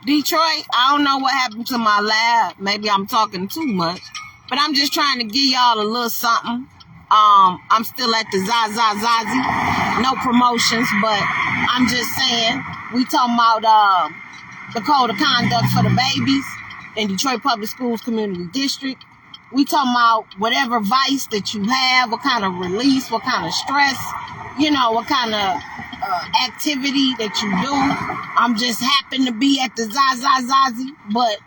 Detroit, I don't know what happened to my lab. Maybe I'm talking too much, but I'm just trying to give y'all a little something. I'm still at the Zazie. No promotions, but I'm just saying, we talking about the code of conduct for the babies in Detroit Public Schools Community District. We talking about whatever vice that you have, what kind of release, what kind of stress, what kind of activity that you do. I'm just happen to be at the Zazie, but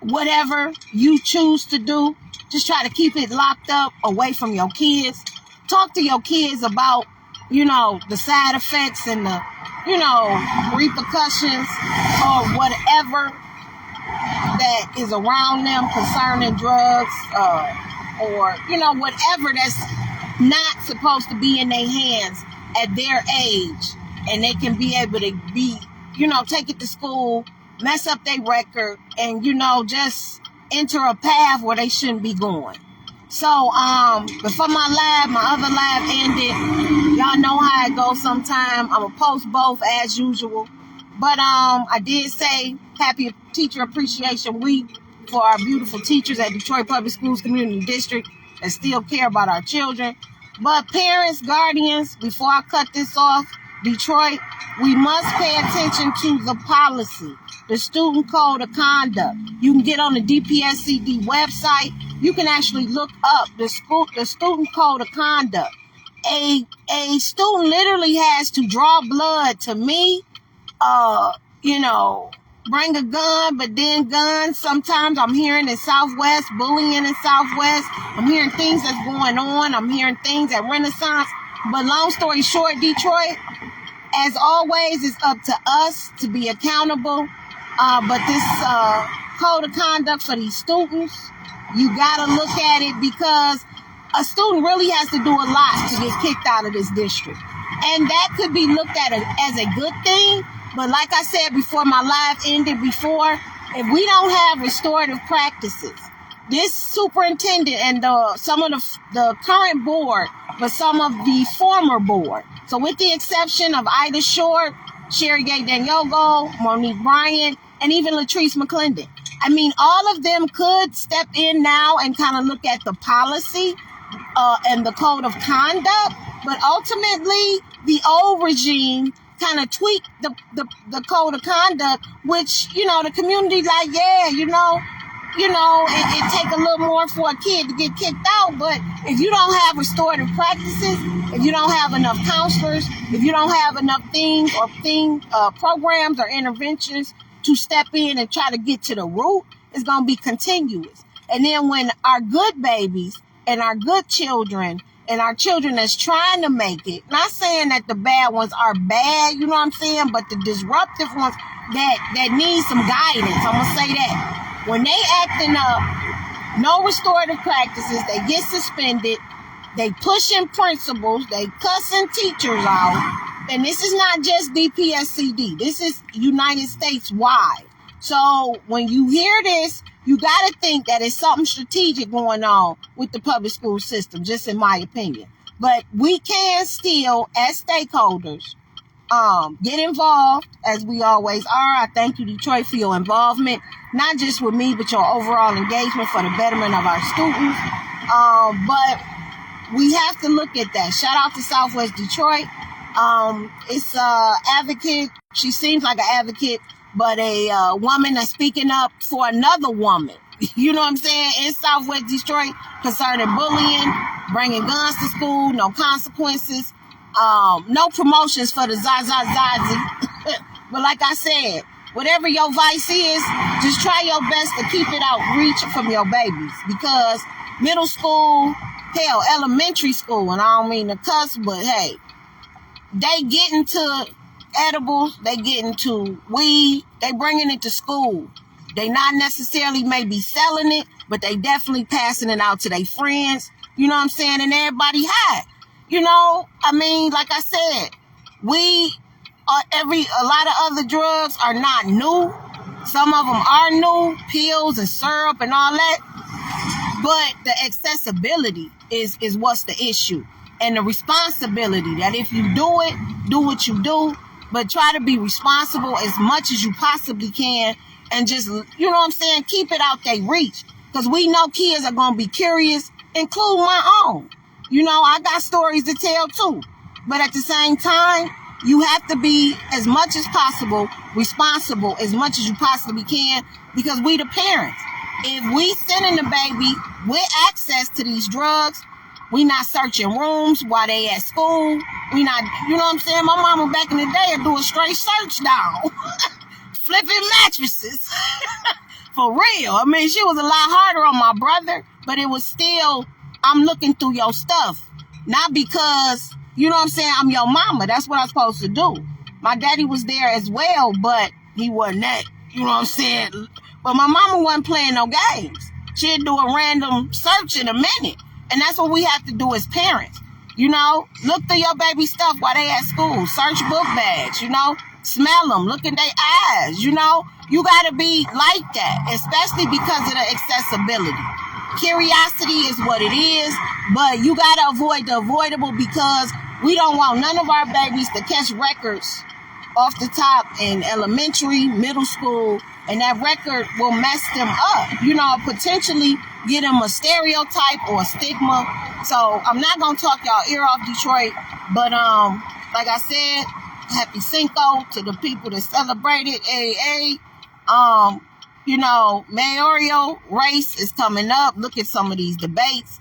whatever you choose to do, just try to keep it locked up away from your kids. Talk to your kids about, the side effects and the, repercussions or whatever that is around them concerning drugs or, whatever that's not supposed to be in their hands at their age. And they can be able to be, take it to school, mess up their record, and, just enter a path where they shouldn't be going. So, before my other lab ended, y'all know how it goes sometime. I'm going to post both as usual. But I did say Happy Teacher Appreciation Week for our beautiful teachers at Detroit Public Schools Community District that still care about our children. But parents, guardians, before I cut this off, Detroit, we must pay attention to the policy, the student code of conduct. You can get on the DPSCD website. You can actually look up the student code of conduct. A student literally has to draw blood to me, bring a gun, but then guns. Sometimes I'm hearing in Southwest, bullying in Southwest. I'm hearing things that's going on. I'm hearing things at Renaissance. But long story short, Detroit, as always, it's up to us to be accountable. But this code of conduct for these students, you got to look at it because a student really has to do a lot to get kicked out of this district. And that could be looked at as a good thing. But like I said before my live ended before, if we don't have restorative practices, this superintendent and some of the current board, but some of the former board, so with the exception of Ida Short, Sherry Gay Danyogo, Monique Bryant, and even Latrice McClendon. I mean, all of them could step in now and kind of look at the policy and the code of conduct, but ultimately the old regime kind of tweaked the code of conduct, which, the community like, yeah, it take a little more for a kid to get kicked out, but if you don't have restorative practices, if you don't have enough counselors, if you don't have enough programs or interventions to step in and try to get to the root, it's going to be continuous. And then when our good babies and our good children and our children that's trying to make it, not saying that the bad ones are bad, you know what I'm saying, but the disruptive ones that need some guidance, I'm going to say that. When they acting up, no restorative practices, they get suspended, they pushing principals, they cussing teachers out, and this is not just DPSCD, this is United States wide. So when you hear this, you got to think that it's something strategic going on with the public school system, just in my opinion. But we can still, as stakeholders, get involved, as we always are. I thank you, Detroit, for your involvement, not just with me, but your overall engagement for the betterment of our students. But we have to look at that. Shout out to Southwest Detroit. It's advocate. She seems like an advocate, but a woman that's speaking up for another woman, you know what I'm saying, in Southwest Detroit concerning bullying, bringing guns to school, no consequences, no promotions for the Zazie. But like I said, whatever your vice is, just try your best to keep it out reach from your babies, because middle school, hell, elementary school, and I don't mean to cuss, but hey, they get into edibles, they get into weed, they bringing it to school. They not necessarily maybe selling it, but they definitely passing it out to their friends, you know what I'm saying, and everybody high. I mean, like I said, a lot of other drugs are not new. Some of them are new, pills and syrup and all that, but the accessibility is what's the issue, and the responsibility that if you do it, do what you do, but try to be responsible as much as you possibly can, and just, you know what I'm saying, keep it out their reach, because we know kids are going to be curious, include my own. You know, I got stories to tell too, but at the same time, you have to be, as much as possible, responsible as much as you possibly can, because we the parents. If we sending the baby with access to these drugs, we not searching rooms while they at school. We not, you know what I'm saying? My mama back in the day would do a straight search down. Flipping mattresses. For real. I mean, she was a lot harder on my brother, but it was still, I'm looking through your stuff. Not because, you know what I'm saying, I'm your mama. That's what I'm supposed to do. My daddy was there as well, but he wasn't that, you know what I'm saying? But my mama wasn't playing no games. She'd do a random search in a minute. And that's what we have to do as parents. You know, look through your baby stuff while they at school. Search book bags, you know. Smell them. Look in their eyes, you know. You got to be like that, especially because of the accessibility. Curiosity is what it is, but you got to avoid the avoidable, because we don't want none of our babies to catch records off the top in elementary, middle school, and that record will mess them up. You know, potentially get them a stereotype or a stigma. So I'm not going to talk y'all ear off, Detroit, but like I said, happy Cinco to the people that celebrated AA. You know, mayoral race is coming up. Look at some of these debates.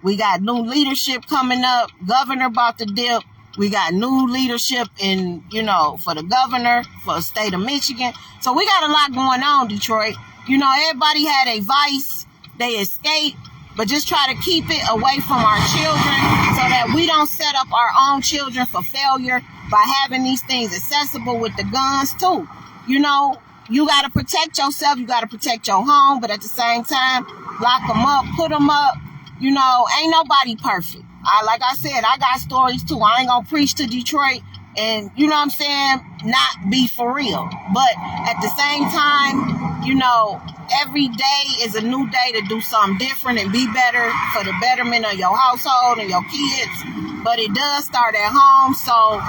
We got new leadership coming up. Governor about to dip. We got new leadership in, you know, for the governor, for the state of Michigan. So we got a lot going on, Detroit. You know, everybody had a vice. They escape, but just try to keep it away from our children so that we don't set up our own children for failure by having these things accessible with the guns too. You know, you got to protect yourself. You got to protect your home, but at the same time, lock them up, put them up. You know, ain't nobody perfect. Like I said, I got stories too. I ain't gonna preach to Detroit and, you know what I'm saying, not be for real. But at the same time, you know, every day is a new day to do something different and be better for the betterment of your household and your kids. But it does start at home, so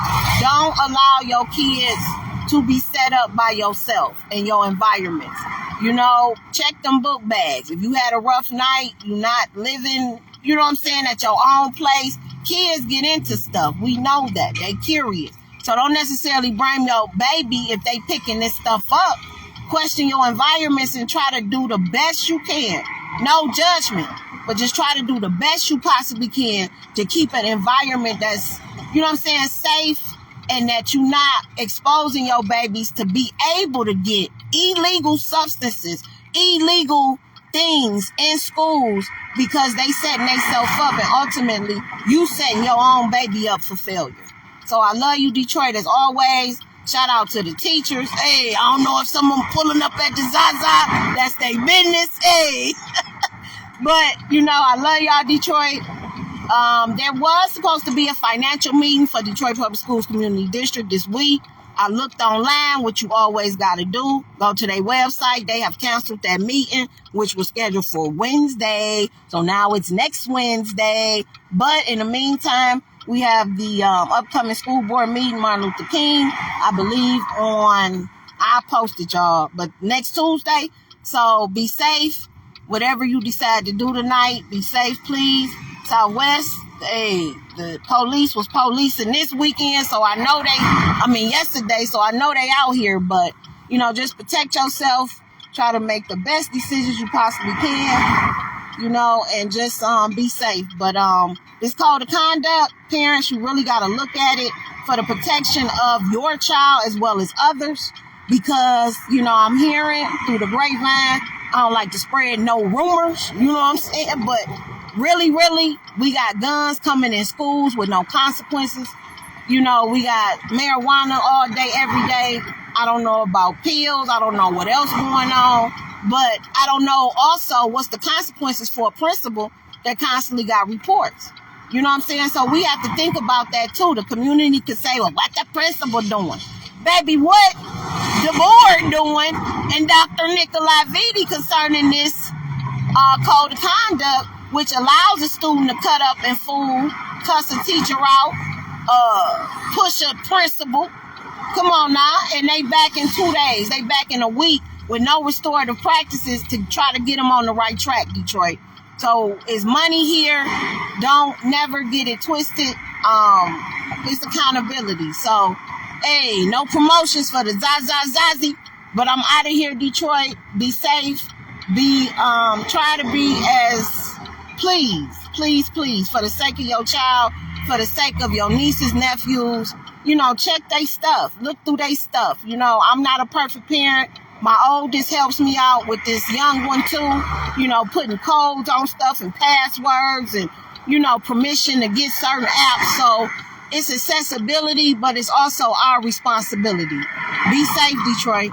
don't allow your kids to be set up by yourself and your environment. You know, check them book bags. If you had a rough night, you're not living, you know what I'm saying, at your own place, kids get into stuff. We know that. They curious. So don't necessarily blame your baby if they picking this stuff up. Question your environments and try to do the best you can. No judgment, but just try to do the best you possibly can to keep an environment that's, you know what I'm saying, safe, and that you're not exposing your babies to be able to get illegal substances, illegal things in schools, because they setting themselves up, and ultimately you setting your own baby up for failure. So I love you, Detroit, as always. Shout out to the teachers. Hey, I don't know if someone pulling up at the Zaza, that's their business. Hey, but you know, I love y'all, Detroit. There was supposed to be a financial meeting for Detroit Public Schools Community District this week. I looked online, what you always got to do. Go to their website. They have canceled that meeting, which was scheduled for Wednesday. So now it's next Wednesday. But in the meantime, we have the upcoming school board meeting, Martin Luther King, I believe I posted y'all, but next Tuesday. So be safe. Whatever you decide to do tonight, be safe, please. Southwest, hey, the police was policing this weekend, so I know yesterday, so I know they out here, but, you know, just protect yourself, try to make the best decisions you possibly can, you know, and just be safe. But this code of conduct, parents, you really got to look at it for the protection of your child as well as others, because, you know, I'm hearing through the grapevine, I don't like to spread no rumors, you know what I'm saying, but really, we got guns coming in schools with no consequences. You know, we got marijuana all day, every day. I don't know about pills. I don't know what else going on. But I don't know also what's the consequences for a principal that constantly got reports. You know what I'm saying? So we have to think about that too. The community could say, well, what the principal doing? Baby, what the board doing? And Dr. Nikolai Vitti concerning this code of conduct, which allows a student to cut up and fool, cuss a teacher out, push a principal, Come on now. And they back in 2 days. They back in a week with no restorative practices to try to get them on the right track, Detroit. So it's money here. Don't never get it twisted. It's accountability. So, hey, no promotions for the Zazie. But I'm out of here, Detroit. Be safe. Try to be as, please, for the sake of your child, for the sake of your nieces, nephews, check their stuff. Look through their stuff. I'm not a perfect parent. My oldest helps me out with this young one too, putting codes on stuff and passwords and, permission to get certain apps. So it's accessibility, but it's also our responsibility. Be safe, Detroit.